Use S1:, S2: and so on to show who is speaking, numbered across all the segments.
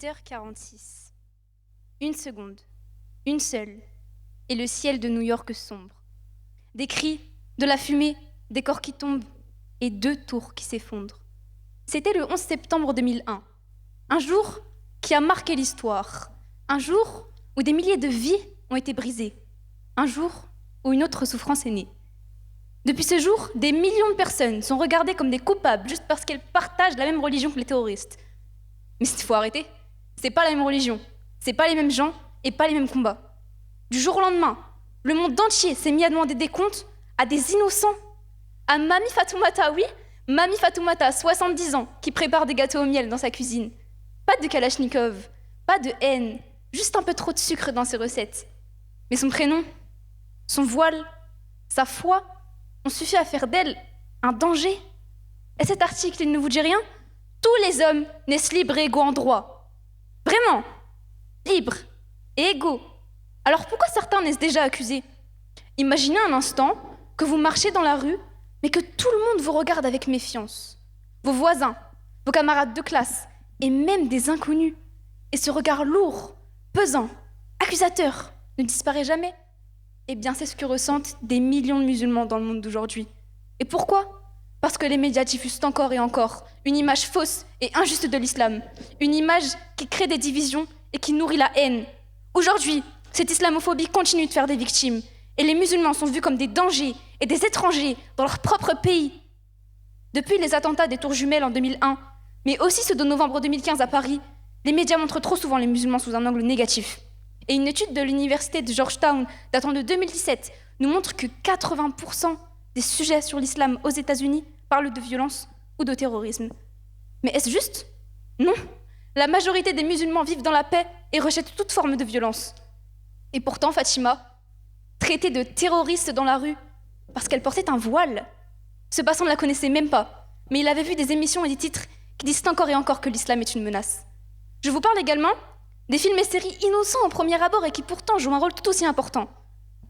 S1: 8h46. Une seconde, une seule, et le ciel de New York sombre. Des cris, de la fumée, des corps qui tombent, et 2 tours qui s'effondrent. C'était le 11 septembre 2001, un jour qui a marqué l'histoire, un jour où des milliers de vies ont été brisées, un jour où une autre souffrance est née. Depuis ce jour, des millions de personnes sont regardées comme des coupables juste parce qu'elles partagent la même religion que les terroristes. Mais il faut arrêter, c'est pas la même religion, c'est pas les mêmes gens et pas les mêmes combats. Du jour au lendemain, le monde entier s'est mis à demander des comptes à des innocents. À Mamie Fatoumata, oui, Mamie Fatoumata, 70 ans, qui prépare des gâteaux au miel dans sa cuisine. Pas de kalachnikov, pas de haine, juste un peu trop de sucre dans ses recettes. Mais son prénom, son voile, sa foi ont suffi à faire d'elle un danger. Et cet article, il ne vous dit rien? Tous les hommes naissent libres et égaux en droit. Vraiment, libres et égaux. Alors pourquoi certains naissent déjà accusés? Imaginez un instant que vous marchez dans la rue, mais que tout le monde vous regarde avec méfiance. Vos voisins, vos camarades de classe, et même des inconnus. Et ce regard lourd, pesant, accusateur, ne disparaît jamais. Eh bien, c'est ce que ressentent des millions de musulmans dans le monde d'aujourd'hui. Et pourquoi? Parce que les médias diffusent encore et encore une image fausse et injuste de l'islam. Une image qui crée des divisions et qui nourrit la haine. Aujourd'hui, cette islamophobie continue de faire des victimes. Et les musulmans sont vus comme des dangers et des étrangers dans leur propre pays. Depuis les attentats des Tours Jumelles en 2001, mais aussi ceux de novembre 2015 à Paris, les médias montrent trop souvent les musulmans sous un angle négatif. Et une étude de l'université de Georgetown datant de 2017 nous montre que 80% des sujets sur l'islam aux États-Unis parlent de violence ou de terrorisme. Mais est-ce juste? Non. La majorité des musulmans vivent dans la paix et rejettent toute forme de violence. Et pourtant, Fatima, traitée de terroriste dans la rue parce qu'elle portait un voile, ce passant ne la connaissait même pas, mais il avait vu des émissions et des titres qui disent encore et encore que l'islam est une menace. Je vous parle également des films et séries innocents au premier abord et qui pourtant jouent un rôle tout aussi important.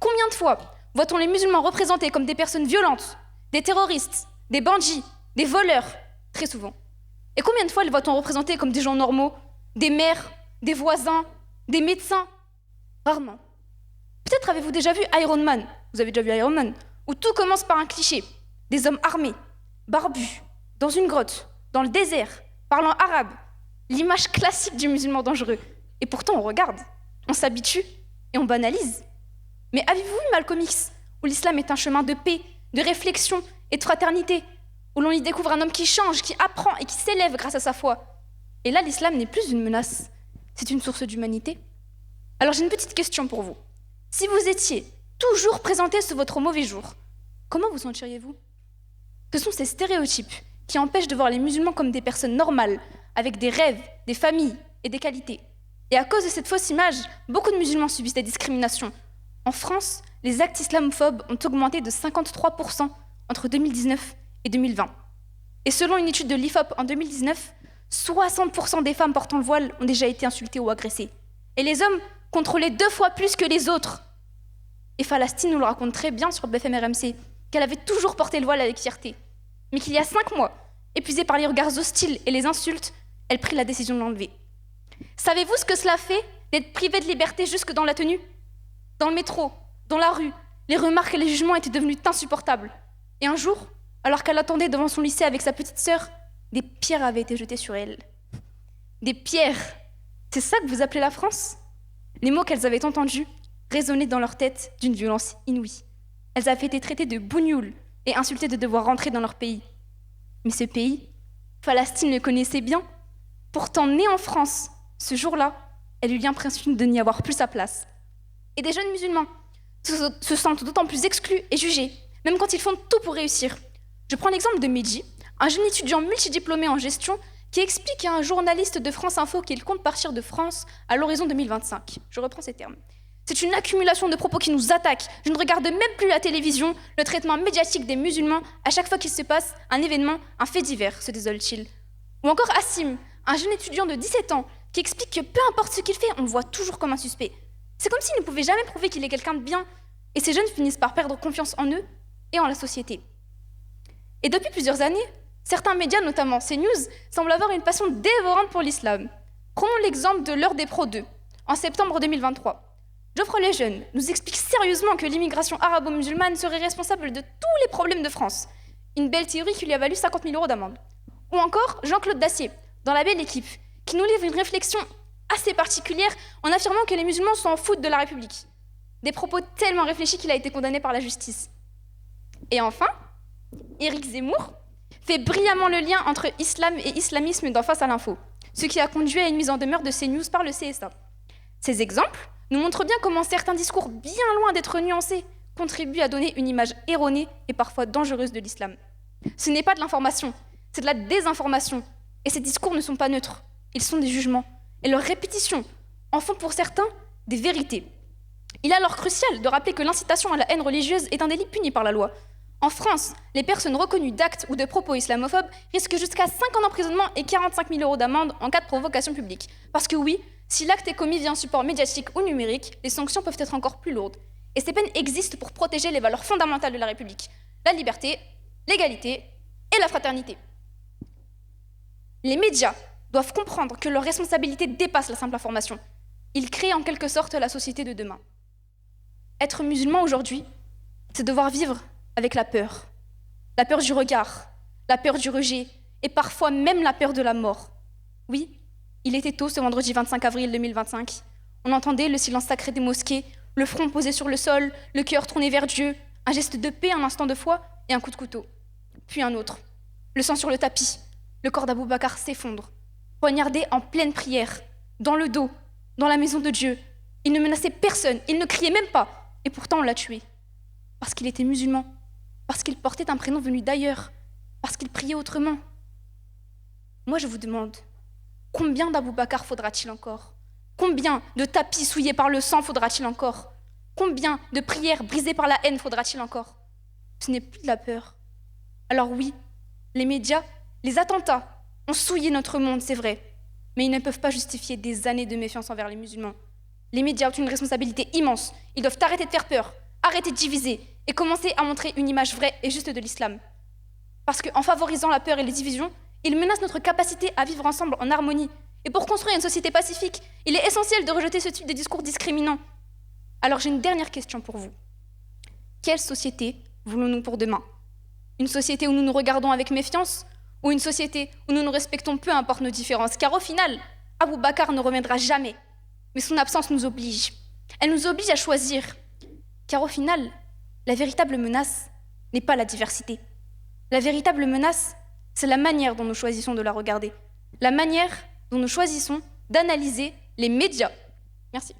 S1: Combien de fois voit-on les musulmans représentés comme des personnes violentes, des terroristes, des bandits, des voleurs? Très souvent. Et combien de fois les voit-on représentés comme des gens normaux, des mères, des voisins, des médecins? Rarement. Peut-être avez-vous déjà vu Iron Man, vous avez déjà vu Iron Man, où tout commence par un cliché, des hommes armés, barbus, dans une grotte, dans le désert, parlant arabe, l'image classique du musulman dangereux. Et pourtant on regarde, on s'habitue et on banalise. Mais avez-vous vu Malcolm X, où l'islam est un chemin de paix, de réflexion et de fraternité, où l'on y découvre un homme qui change, qui apprend et qui s'élève grâce à sa foi? Et là, l'islam n'est plus une menace, c'est une source d'humanité. Alors j'ai une petite question pour vous. Si vous étiez toujours présenté sous votre mauvais jour, comment vous sentiriez-vous? Ce sont ces stéréotypes qui empêchent de voir les musulmans comme des personnes normales, avec des rêves, des familles et des qualités. Et à cause de cette fausse image, beaucoup de musulmans subissent des discriminations. En France, les actes islamophobes ont augmenté de 53% entre 2019 et 2020. Et selon une étude de l'IFOP en 2019, 60% des femmes portant le voile ont déjà été insultées ou agressées. Et les hommes contrôlaient 2 fois plus que les autres. Et Falastine nous le raconte très bien sur BFM RMC, qu'elle avait toujours porté le voile avec fierté. Mais qu'il y a 5 mois, épuisée par les regards hostiles et les insultes, elle prit la décision de l'enlever. Savez-vous ce que cela fait d'être privée de liberté jusque dans la tenue? Dans le métro, dans la rue, les remarques et les jugements étaient devenus insupportables. Et un jour, alors qu'elle attendait devant son lycée avec sa petite sœur, des pierres avaient été jetées sur elle. Des pierres! C'est ça que vous appelez la France? Les mots qu'elles avaient entendus résonnaient dans leur tête d'une violence inouïe. Elles avaient été traitées de bougnoules et insultées de devoir rentrer dans leur pays. Mais ce pays, Falastine le connaissait bien. Pourtant, née en France, ce jour-là, elle eut l'impression de n'y avoir plus sa place. Et des jeunes musulmans se sentent d'autant plus exclus et jugés, même quand ils font tout pour réussir. Je prends l'exemple de Mehdi, un jeune étudiant multidiplômé en gestion qui explique à un journaliste de France Info qu'il compte partir de France à l'horizon 2025. Je reprends ces termes. C'est une accumulation de propos qui nous attaquent. Je ne regarde même plus la télévision, le traitement médiatique des musulmans à chaque fois qu'il se passe un événement, un fait divers, se désole-t-il. Ou encore Assim, un jeune étudiant de 17 ans qui explique que peu importe ce qu'il fait, on le voit toujours comme un suspect. C'est comme s'il ne pouvait jamais prouver qu'il est quelqu'un de bien. Et ces jeunes finissent par perdre confiance en eux et en la société. Et depuis plusieurs années, certains médias, notamment CNews, semblent avoir une passion dévorante pour l'islam. Prenons l'exemple de l'heure des Pro 2, en septembre 2023. Geoffroy Lejeune nous explique sérieusement que l'immigration arabo-musulmane serait responsable de tous les problèmes de France. Une belle théorie qui lui a valu 50 000 € d'amende. Ou encore Jean-Claude Dacier, dans La Belle Équipe, qui nous livre une réflexion assez particulière en affirmant que les musulmans s'en foutent de la République. Des propos tellement réfléchis qu'il a été condamné par la justice. Et enfin, Éric Zemmour fait brillamment le lien entre islam et islamisme dans Face à l'info, ce qui a conduit à une mise en demeure de CNews par le CSA. Ces exemples nous montrent bien comment certains discours bien loin d'être nuancés contribuent à donner une image erronée et parfois dangereuse de l'islam. Ce n'est pas de l'information, c'est de la désinformation. Et ces discours ne sont pas neutres, ils sont des jugements. Et leurs répétitions en font pour certains des vérités. Il est alors crucial de rappeler que l'incitation à la haine religieuse est un délit puni par la loi. En France, les personnes reconnues d'actes ou de propos islamophobes risquent jusqu'à 5 ans d'emprisonnement et 45 000 € d'amende en cas de provocation publique. Parce que oui, si l'acte est commis via un support médiatique ou numérique, les sanctions peuvent être encore plus lourdes. Et ces peines existent pour protéger les valeurs fondamentales de la République, la liberté, l'égalité et la fraternité. Les médias doivent comprendre que leur responsabilité dépasse la simple information. Ils créent en quelque sorte la société de demain. Être musulman aujourd'hui, c'est devoir vivre avec la peur du regard, la peur du rejet et parfois même la peur de la mort. Oui, il était tôt ce vendredi 25 avril 2025. On entendait le silence sacré des mosquées, le front posé sur le sol, le cœur tourné vers Dieu, un geste de paix, un instant de foi et un coup de couteau. Puis un autre. Le sang sur le tapis, le corps d'Abou Bakar s'effondre, poignardé en pleine prière, dans le dos, dans la maison de Dieu. Il ne menaçait personne, il ne criait même pas, et pourtant on l'a tué. Parce qu'il était musulman, parce qu'il portait un prénom venu d'ailleurs, parce qu'il priait autrement. Moi je vous demande, combien d'Abou Bakar faudra-t-il encore? Combien de tapis souillés par le sang faudra-t-il encore? Combien de prières brisées par la haine faudra-t-il encore? Ce n'est plus de la peur. Alors oui, les médias, les attentats ont souillé notre monde, c'est vrai, mais ils ne peuvent pas justifier des années de méfiance envers les musulmans. Les médias ont une responsabilité immense. Ils doivent arrêter de faire peur, arrêter de diviser et commencer à montrer une image vraie et juste de l'islam. Parce qu'en favorisant la peur et les divisions, ils menacent notre capacité à vivre ensemble en harmonie. Et pour construire une société pacifique, il est essentiel de rejeter ce type de discours discriminants. Alors j'ai une dernière question pour vous. Quelle société voulons-nous pour demain? Une société où nous nous regardons avec méfiance? Ou une société où nous nous respectons peu importe nos différences? Car au final, Abou Bakar ne reviendra jamais. Mais son absence nous oblige. Elle nous oblige à choisir. Car au final, la véritable menace n'est pas la diversité. La véritable menace, c'est la manière dont nous choisissons de la regarder. La manière dont nous choisissons d'analyser les médias. Merci.